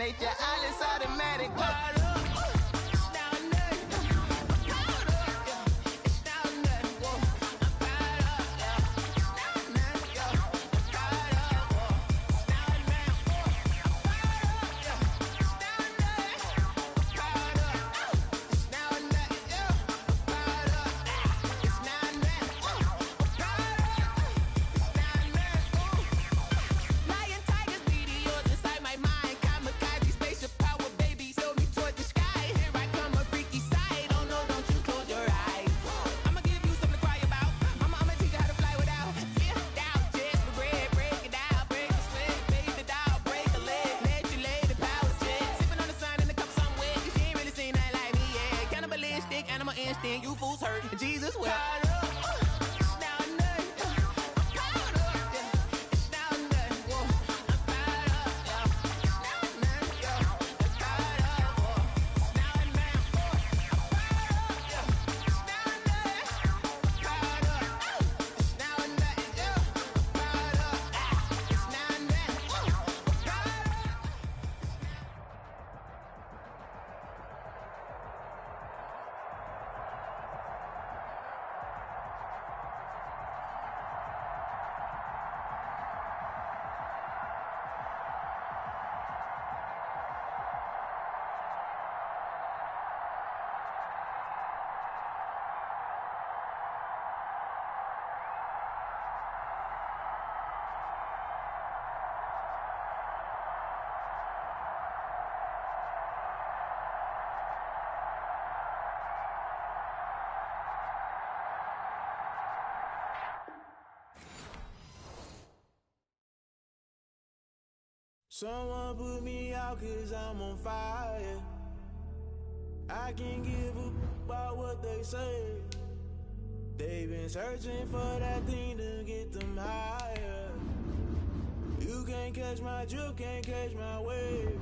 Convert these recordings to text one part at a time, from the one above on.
Hate your eyelids automatic. You fools hurt. Jesus will. Someone put me out 'cause I'm on fire. I can't give a about what they say. They've been searching for that thing to get them higher. You can't catch my drift, can't catch my wave.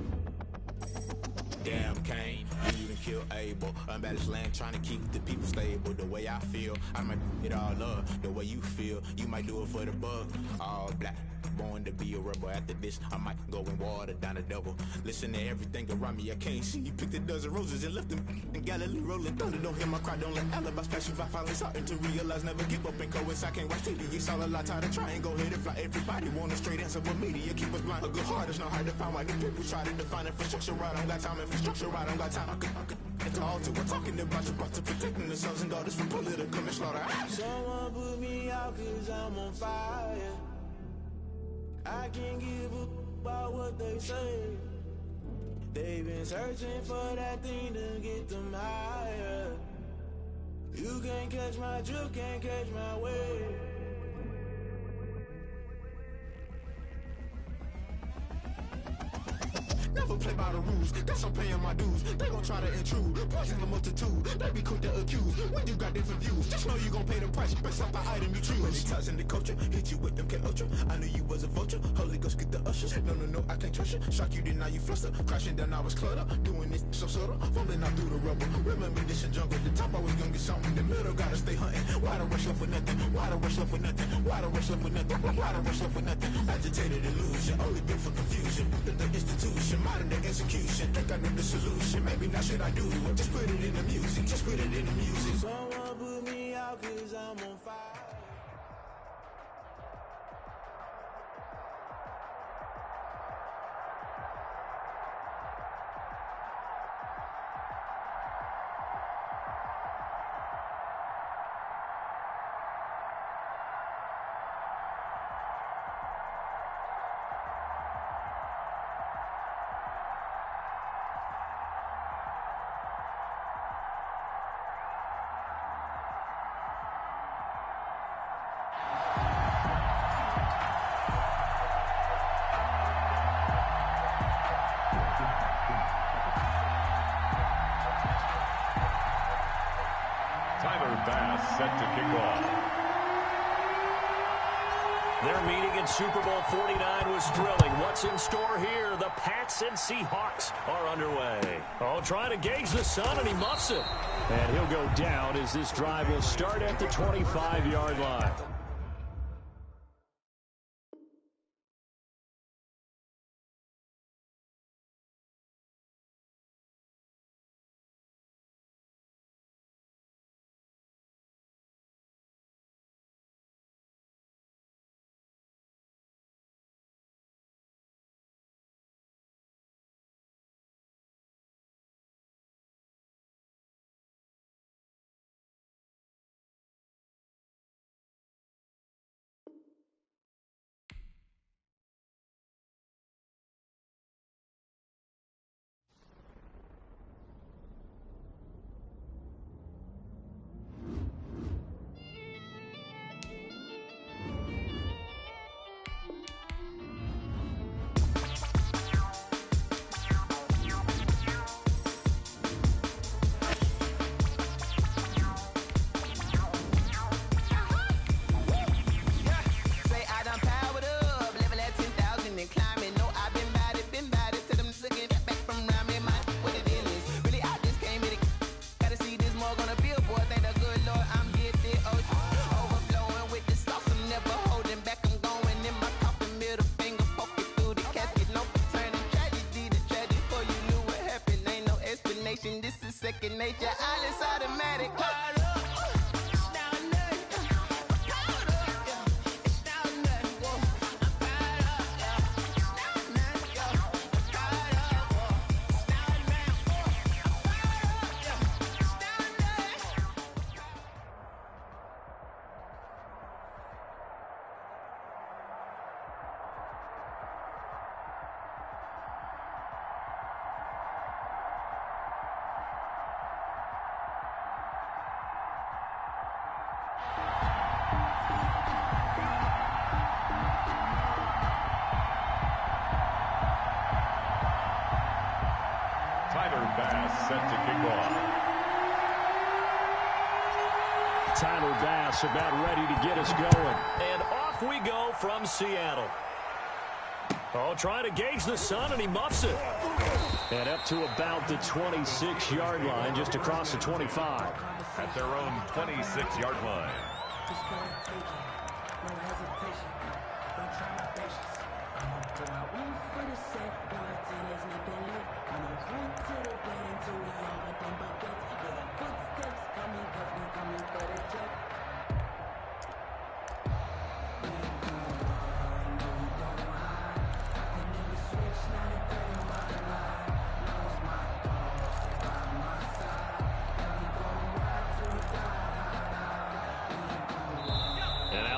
Damn Cain, you even kill Abel. Unbalanced land trying to keep the people stable. The way I feel, I might it all up. The way you feel, you might do it for the bug. All black, born to be a rebel. After this, I might go and water down the double. Listen to everything around me, I can't see. You picked a dozen roses and left them in Galilee rolling thunder. Don't hear my cry, don't let alibis pass you. I finally starting to realize, never give up and coincide. I can't watch TV, it's all a lot. Tired of trying, go ahead and fly. Everybody want a straight answer, but media keep us blind. A good heart is not hard to find. Why the people try to define infrastructure right? I don't got time, infrastructure right? I don't got time. I could it's all to we're talking about your to protecting the sons and daughters from political and slaughter. Someone put me out 'cause I'm on fire. I can't give a about what they say. They've been searching for that thing to get them higher. You can't catch my drift, can't catch my wave. Never play by the rules, guess I'm paying my dues. They gon' try to intrude, poison the multitude. They be quick to accuse, when you got different views. Just know you gon' pay the price, based off the item you choose. Many times in the culture, hit you with them K-Ultra. I knew you was a vulture, Holy Ghost get the ushers. No, I can't trust you. Shock you, then now you fluster. Crashing down, I was cluttered. Doing this so subtle, falling out through the rubble. Remember this in jungle, the top I was gonna get something. In the middle, gotta stay hunting. Why the rush left for nothing? Why the rush left for nothing? Why the rush left for nothing? Why the rush left for nothing? Agitated illusion, only built for confusion. The institution, modern day execution. Think I know the solution, maybe now should I do it? Just put it in the music, just put it in the music. Someone put me out 'cause I'm on fire. Set to kick off. Their meeting in Super Bowl 49 was thrilling. What's in store here? The Pats and Seahawks are underway. Oh, trying to gauge the sun, and he muffs it. And he'll go down as this drive will start at the 25-yard line. second nature. All is automatic. Set to kick off. Tyler Bass about ready to get us going. And off we go from Seattle. Oh, trying to gauge the sun, and he muffs it. And up to about the 26-yard line, just across the 25. At their own 26-yard line.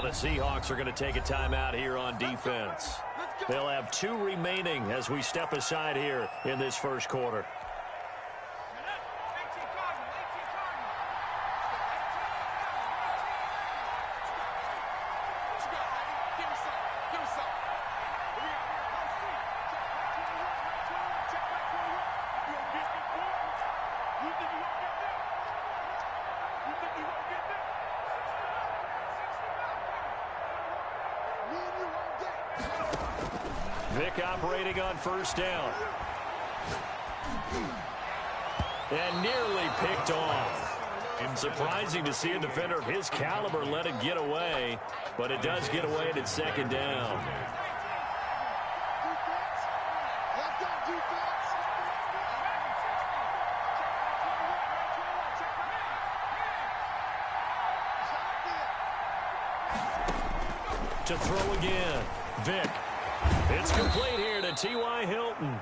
The Seahawks are going to take a timeout here on defense. They'll have 2 remaining as we step aside here in this first quarter. Vick operating on first down. And nearly picked off. And surprising to see a defender of his caliber let it get away, but it does get away at second down. To throw again, Vick. It's complete here to T.Y. Hilton.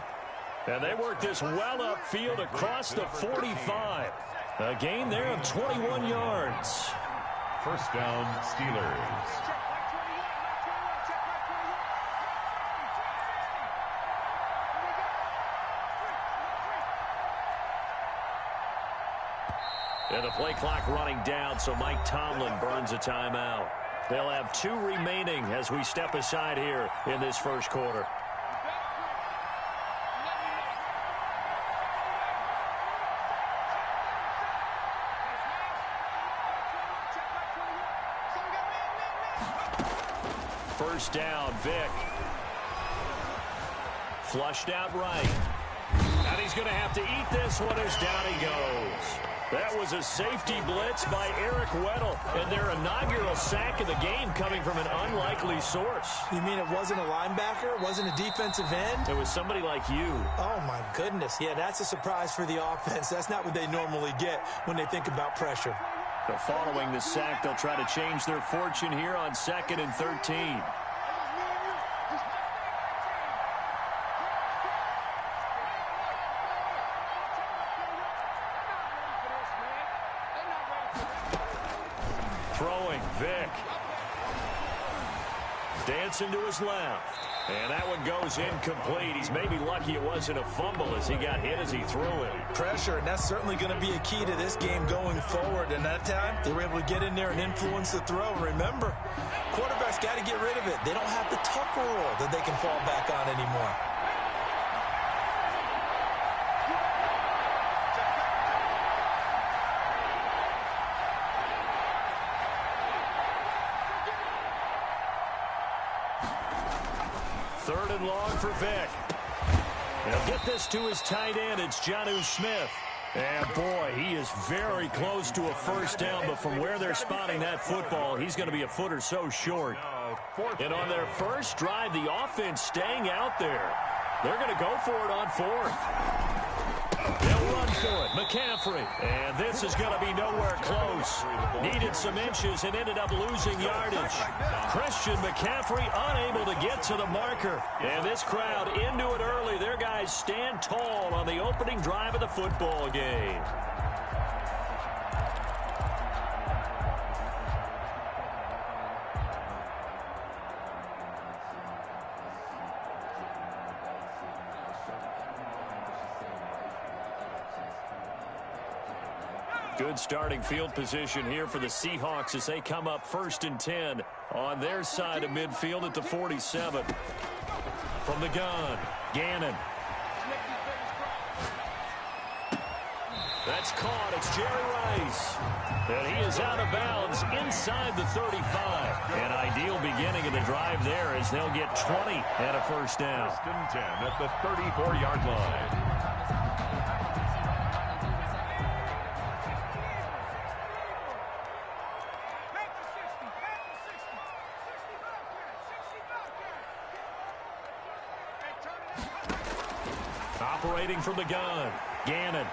And they work this well upfield across the 45. A gain there of 21 yards. First down, Steelers. And the play clock running down, so Mike Tomlin burns a timeout. They'll have 2 remaining as we step aside here in this first quarter. First down, Vick. Flushed out right. And he's going to have to eat this one as down he goes. That was a safety blitz by Eric Weddle, and their inaugural sack of the game coming from an unlikely source. You mean it wasn't a linebacker? It wasn't a defensive end? It was somebody like you. Oh, my goodness. Yeah, that's a surprise for the offense. That's not what they normally get when they think about pressure. But following the sack, they'll try to change their fortune here on 2nd and 13. Throwing, Vick. Dancing to his left. And that one goes incomplete. He's maybe lucky it wasn't a fumble as he got hit as he threw it. Pressure, and that's certainly going to be a key to this game going forward. And that time, they were able to get in there and influence the throw. Remember, quarterbacks got to get rid of it. They don't have the tuck rule that they can fall back on anymore. Third and long for Vick. He'll get this to his tight end. It's Jonnu Smith. And, boy, he is very close to a first down, but from where they're spotting that football, he's going to be a foot or so short. And on their first drive, the offense staying out there. They're going to go for it on 4th. They'll run for it. McCaffrey. And this is going to be nowhere close. Needed some inches and ended up losing yardage. Christian McCaffrey unable to get to the marker. And this crowd into it early. Their guys stand tall on the opening drive of the football game. Good starting field position here for the Seahawks as they come up 1st and 10 on their side of midfield at the 47. From the gun, Gannon. That's caught. It's Jerry Rice. And he is out of bounds inside the 35. An ideal beginning of the drive there as they'll get 20 and a first down. 1st and 10 at the 34-yard line. Operating from the gun, Gannon.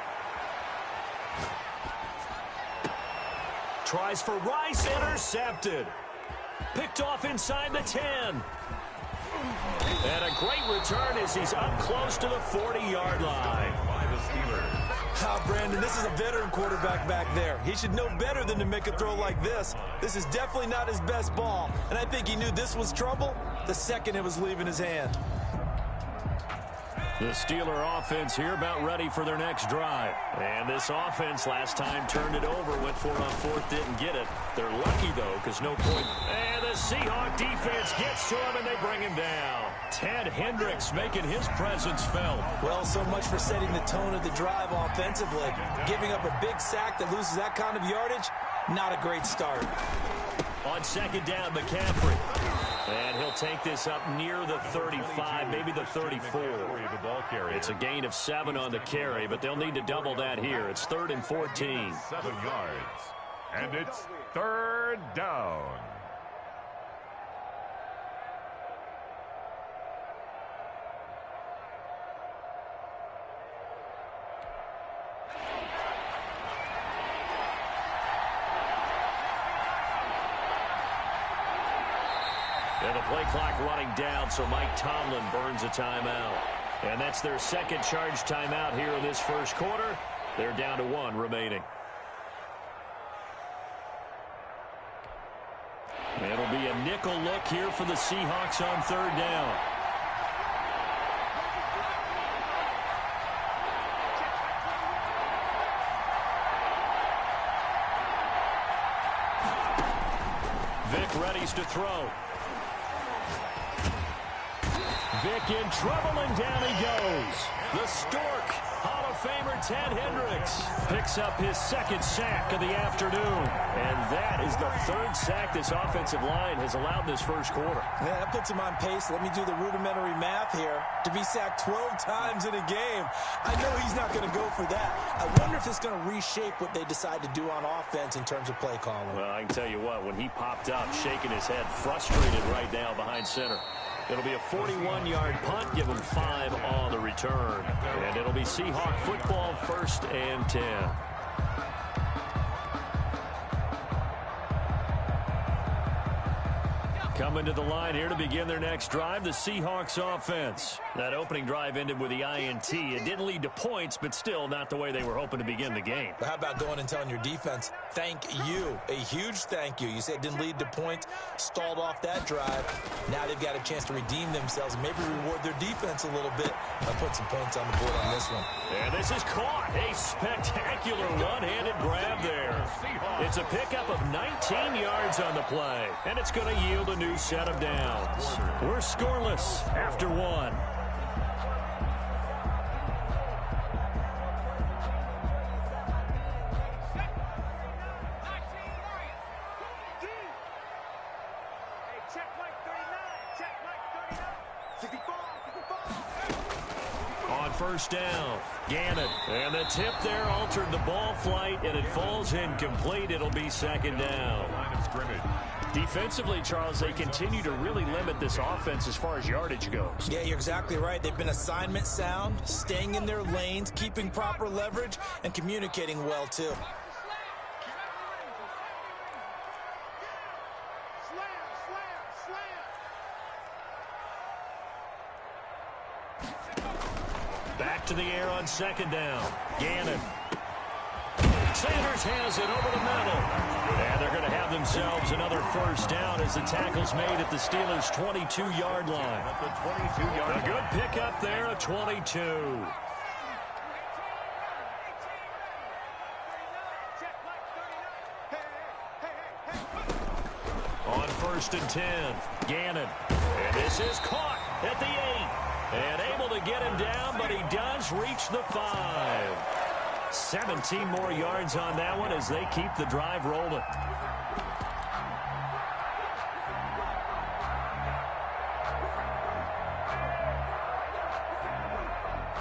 Tries for Rice, intercepted. Picked off inside the 10. And a great return as he's up close to the 40-yard line. By the Steelers. Brandon, this is a veteran quarterback back there. He should know better than to make a throw like this. This is definitely not his best ball. And I think he knew this was trouble the second it was leaving his hand. The Steeler offense here about ready for their next drive. And this offense last time turned it over, went for it on 4th, didn't get it. They're lucky, though, because no point. And the Seahawk defense gets to him, and they bring him down. Ted Hendricks making his presence felt. Well, so much for setting the tone of the drive offensively. Giving up a big sack that loses that kind of yardage, not a great start. On 2nd down, McCaffrey. And he'll take this up near the 35, maybe the 34. It's a gain of 7 on the carry, but they'll need to double that here. It's 3rd and 14. 7 yards. And it's 3rd down. And the play clock running down, so Mike Tomlin burns a timeout. And that's their second charge timeout here in this first quarter. They're down to 1 remaining. It'll be a nickel look here for the Seahawks on 3rd down. Vic readies to throw. Vic in trouble, and down he goes. The Stork, Hall of Famer Ted Hendricks, picks up his 2nd sack of the afternoon. And that is the 3rd sack this offensive line has allowed this first quarter. Yeah, that puts him on pace. Let me do the rudimentary math here. To be sacked 12 times in a game, I know he's not going to go for that. I wonder if it's going to reshape what they decide to do on offense in terms of play calling. Well, I can tell you what, when he popped up, shaking his head, frustrated right now behind center. It'll be a 41-yard punt, give him 5 on the return. And it'll be Seahawk football, 1st and 10. Coming to the line here to begin their next drive, the Seahawks offense. That opening drive ended with the INT. It didn't lead to points, but still not the way they were hoping to begin the game. But how about going and telling your defense, thank you, a huge thank you. You said it didn't lead to points, stalled off that drive. Now they've got a chance to redeem themselves, maybe reward their defense a little bit and put some points on the board on this one. And this is caught. A spectacular one-handed grab there. It's a pickup of 19 yards on the play, and it's going to yield a new set of downs. We're scoreless after 1. On first down. Gannon. And the tip there altered the ball flight, and it falls incomplete. It'll be second down. Line of scrimmage. Defensively, Charles, they continue to really limit this offense as far as yardage goes. Yeah, you're exactly right. They've been assignment sound, staying in their lanes, keeping proper leverage, and communicating well, too. Back to the air on second down. Gannon. Sanders has it over the middle. And they're going to have themselves another first down as the tackle's made at the Steelers' 22-yard line. At the 22-yard line. A good pickup there, a 22. On 1st and 10, Gannon. And this is caught at the 8. And able to get him down, but he does reach the 5. 17 more yards on that one as they keep the drive rolling.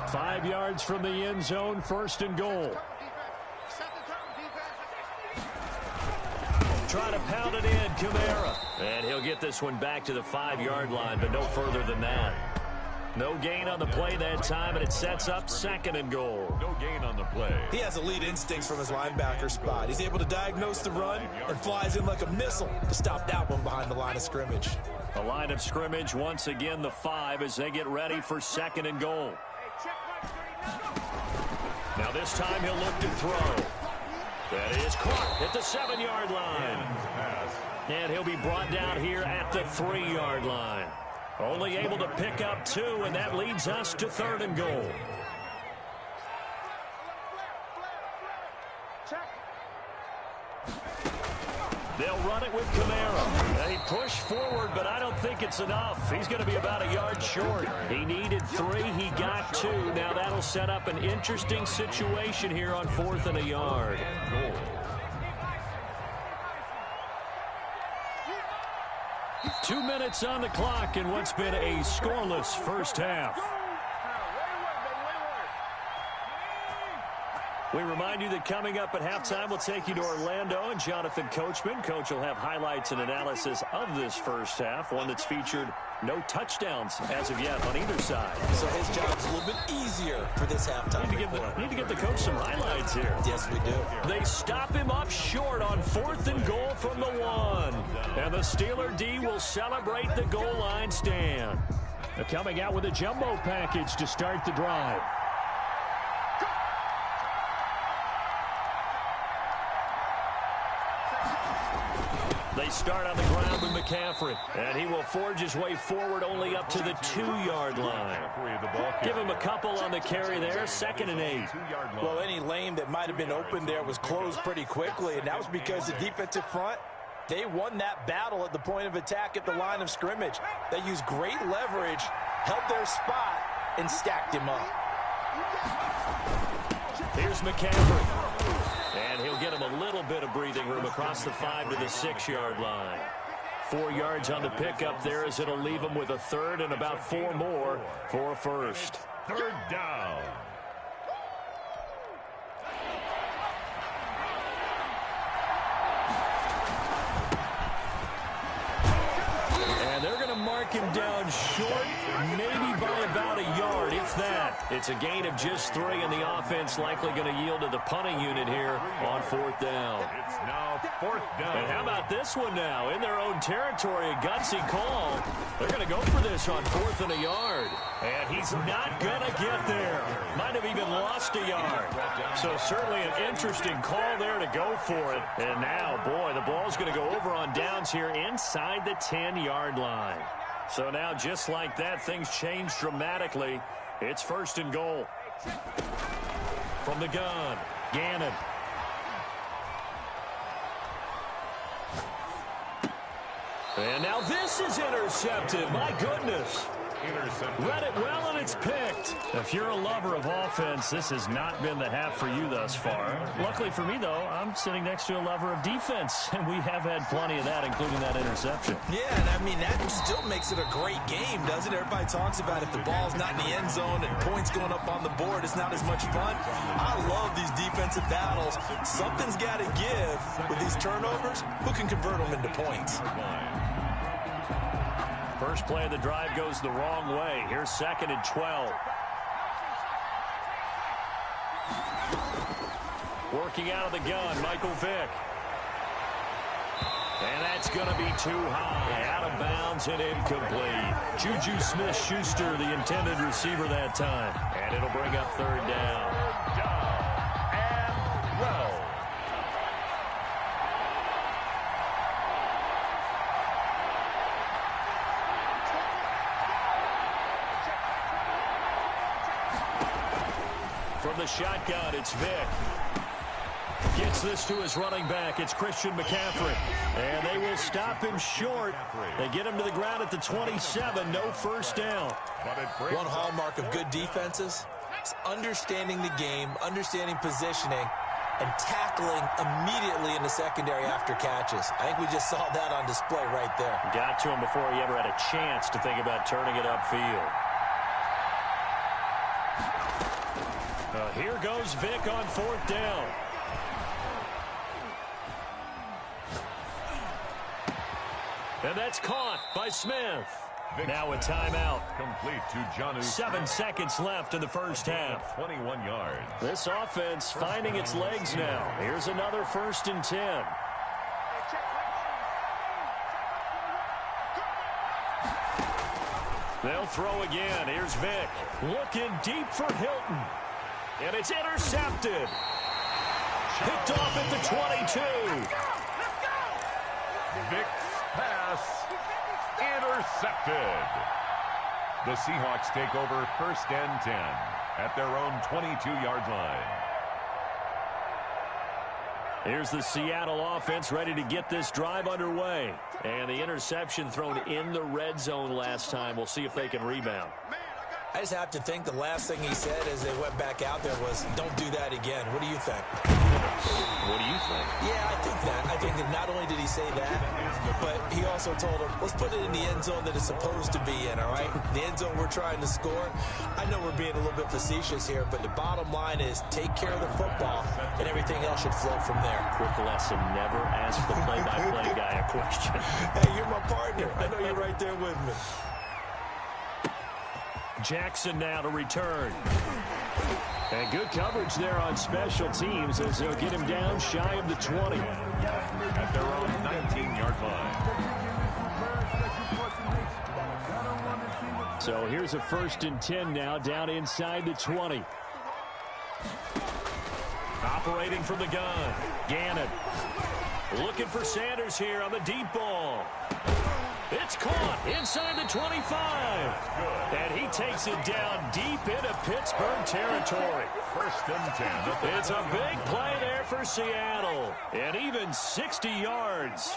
Five yards from the end zone, 1st and goal. Trying to pound it in, Kamara. And he'll get this one back to the 5-yard line, but no further than that. No gain on the play that time, and it sets up 2nd and goal. No gain on the play. He has elite instincts from his linebacker spot. He's able to diagnose the run and flies in like a missile to stop that one behind the line of scrimmage. The line of scrimmage, once again, the 5 as they get ready for 2nd and goal. Now this time he'll look to throw. That is caught at the 7-yard line. And he'll be brought down here at the 3-yard line. Only able to pick up 2, and that leads us to 3rd and goal. They'll run it with Kamara. They push forward, but I don't think it's enough. He's going to be about a yard short. He needed 3. He got 2. Now that'll set up an interesting situation here on 4th and a yard. 2 minutes on the clock in what's been a scoreless first half. We remind you that coming up at halftime, we'll take you to Orlando and Jonathan Coachman. Coach will have highlights and analysis of this first half, one that's featured no touchdowns as of yet on either side. So his job's a little bit easier for this halftime. Need to get the coach some highlights here. Yes, we do. They stop him up short on 4th and goal from the 1. And the Steeler D will celebrate the goal line stand. They're coming out with a jumbo package to start the drive. They start on the ground with McCaffrey, and he will forge his way forward only up to the 2-yard line. Give him a couple on the carry there, 2nd and 8. Well, any lane that might have been open there was closed pretty quickly, and that was because the defensive front, they won that battle at the point of attack at the line of scrimmage. They used great leverage, held their spot, and stacked him up. Here's McCaffrey. And he'll get him a little bit of breathing room across the 5 to the 6-yard line. 4 yards on the pickup there as it'll leave him with a 3rd and about 4 more for a first. 3rd down. And they're going to mark him down short, maybe by about a yard, if that. It's a gain of just 3, and the offense likely going to yield to the punting unit here on 4th down. It's now 4th down. And how about this one now? In their own territory, a gutsy call. They're going to go for this on 4th and a yard. And he's not going to get there. Might have even lost a yard. So certainly an interesting call there to go for it. And now, boy, the ball's going to go over on downs here inside the 10-yard line. So now, just like that, things change dramatically. It's 1st and goal. From the gun, Gannon. And now this is intercepted. My goodness. Intercepted. Read it well, and it's picked. If you're a lover of offense, this has not been the half for you thus far. Luckily for me, though, I'm sitting next to a lover of defense, and we have had plenty of that, including that interception. Yeah, and I mean, that still makes it a great game, doesn't it? Everybody talks about if the ball's not in the end zone and points going up on the board, it's not as much fun. I love these defensive battles. Something's got to give with these turnovers. Who can convert them into points? First play of the drive goes the wrong way. Here's 2nd and 12. Working out of the gun, Michael Vick. And that's going to be too high. Out of bounds and incomplete. Juju Smith-Schuster, the intended receiver that time. And it'll bring up 3rd down. And well. From the shotgun, it's Vick. Gets this to his running back. It's Christian McCaffrey. And they will stop him short. They get him to the ground at the 27. No first down. One hallmark of good defenses is understanding the game, understanding positioning, and tackling immediately in the secondary after catches. I think we just saw that on display right there. Got to him before he ever had a chance to think about turning it upfield. Here goes Vick on 4th down. And that's caught by Smith. Now a timeout. Complete to Jonnu. 7 seconds left in the first half. 21 yards. This offense finding its legs now. Here's another 1st and 10. They'll throw again. Here's Vick. Looking deep for Hilton. And it's intercepted. Picked off at the 22. Vick's pass intercepted. The Seahawks take over 1st and 10 at their own 22-yard line. Here's the Seattle offense ready to get this drive underway. And the interception thrown in the red zone last time. We'll see if they can rebound. I just have to think the last thing he said as they went back out there was, don't do that again. What do you think? What do you think? Yeah, I think that. I think that not only did he say that, but he also told him, let's put it in the end zone that it's supposed to be in, all right? The end zone we're trying to score. I know we're being a little bit facetious here, but the bottom line is take care of the football, and everything else should flow from there. Quick lesson, never ask the play-by-play guy a question. Hey, you're my partner. I know you're right there with me. Jackson now to return. And good coverage there on special teams as they'll get him down shy of the 20. At their own 19-yard line. So here's a 1st and 10 now down inside the 20. Operating from the gun. Gannon. Looking for Sanders here on the deep ball. It's caught inside the 25. And he takes it down deep into Pittsburgh territory. 1st and 10. It's a big play there for Seattle. And even 60 yards.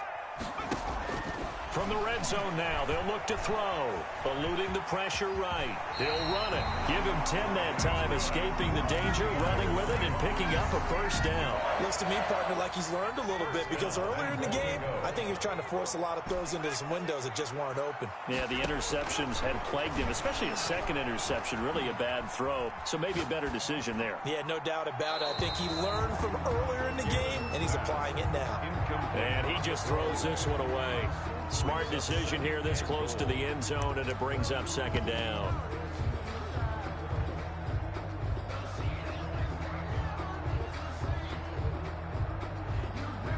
From the red zone now, they'll look to throw. Eluding the pressure right. He'll run it. Give him 10 that time, escaping the danger, running with it, and picking up a 1st down. Looks to me, partner, like he's learned a little bit because earlier in the game, I think he was trying to force a lot of throws into some windows that just weren't open. Yeah, the interceptions had plagued him, especially a 2nd interception, really a bad throw. So maybe a better decision there. Yeah, no doubt about it. I think he learned from earlier in the game, and he's applying it now. And he just throws this one away. Smart decision here this close to the end zone, and it brings up 2nd down.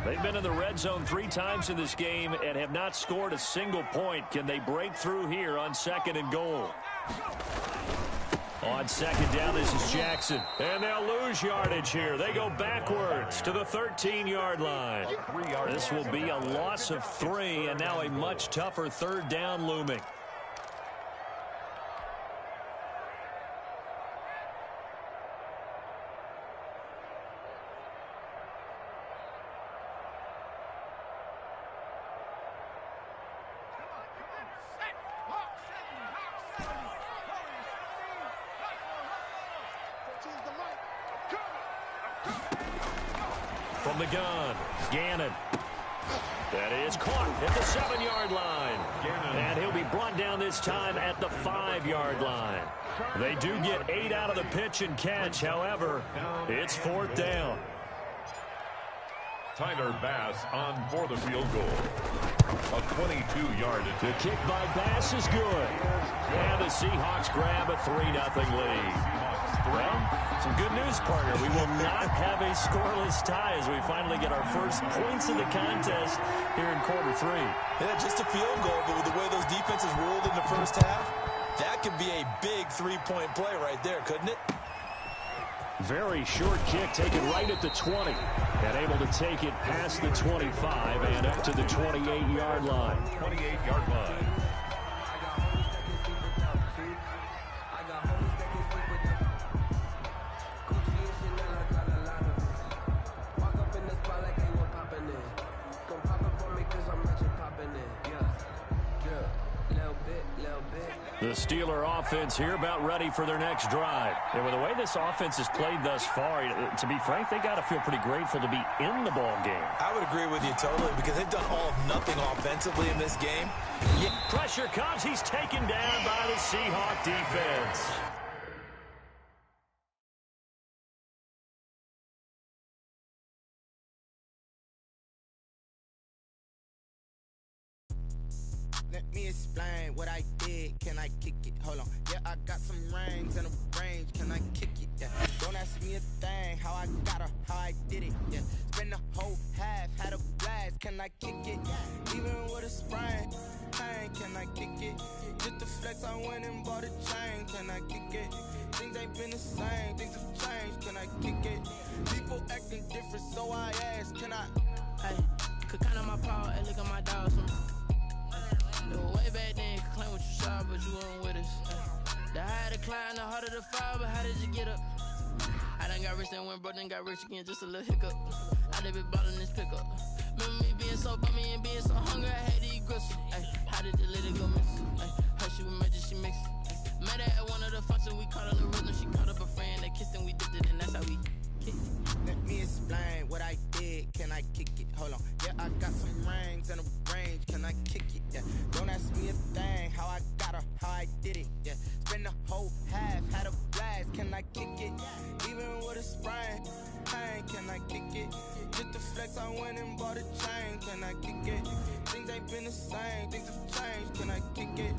They've been in the red zone 3 times in this game and have not scored a single point. Can they break through here on 2nd and goal? On 2nd down, this is Jackson. And they'll lose yardage here. They go backwards to the 13-yard line. This will be a loss of 3, and now a much tougher 3rd down looming. from the gun. Gannon. That is caught at the 7-yard line. And he'll be brought down this time at the 5-yard line. They do get 8 out of the pitch and catch. However, it's 4th down. Tyler Bass on for the field goal. A 22-yard attempt. The kick by Bass is good. And the Seahawks grab a 3-0 lead. Well, some good news, partner. We will not have a scoreless tie as we finally get our first points of the contest here in quarter 3. Yeah, just a field goal, but with the way those defenses ruled in the first half, that could be a big 3-point play right there, couldn't it? Very short kick taken right at the 20. And able to take it past the 25 and up to the 28-yard line. 28-yard line. The Steeler offense here about ready for their next drive. And with the way this offense has played thus far, to be frank, they got to feel pretty grateful to be in the ball game. I would agree with you totally because they've done all of nothing offensively in this game. Yeah. Pressure comes. He's taken down by the Seahawk defense. Let me explain what I did. Can I kick it? Hold on. Yeah, I got some rings and a range. Can I kick it? Yeah. Don't ask me a thing. How I got her, how I did it. Yeah. Spend the whole half, had a blast. Can I kick it? Even with a sprain. Pain, can I kick it? Just the flex, I went and bought a chain. Can I kick it? Things ain't been the same. Things have changed. Can I kick it? People acting different, so I ask. Can I? Hey, could count on my paw and look at my dogs. Way back then, you could claim what you saw, but you weren't with us. The higher the climb, the harder the fall, but how did you get up? I done got rich and went broke, then got rich again, just a little hiccup. I done been ballin' this pickup. Remember me being so bummy and being so hungry, I had to eat gristle. How did the lady go miss? Her she was magic, she mixed. Met her at one of the functions, we caught her the rhythm. She caught up a friend, they kissed and we dipped it, and that's how we kicked. Let me explain what I did. Can I kick it? Hold on. Yeah, I got some rings and a range. Can I kick it? Yeah. Don't ask me a thing. How I got her, how I did it. Yeah. Spend the whole half, had a blast. Can I kick it? Even with a sprain. Pain, can I kick it? Just the flex, I went and bought a chain. Can I kick it? Things ain't been the same. Things have changed. Can I kick it?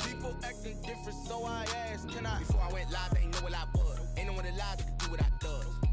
People acting different, so I asked. Can I? Before I went live, they ain't know what I was. Ain't no one alive that could do what I does.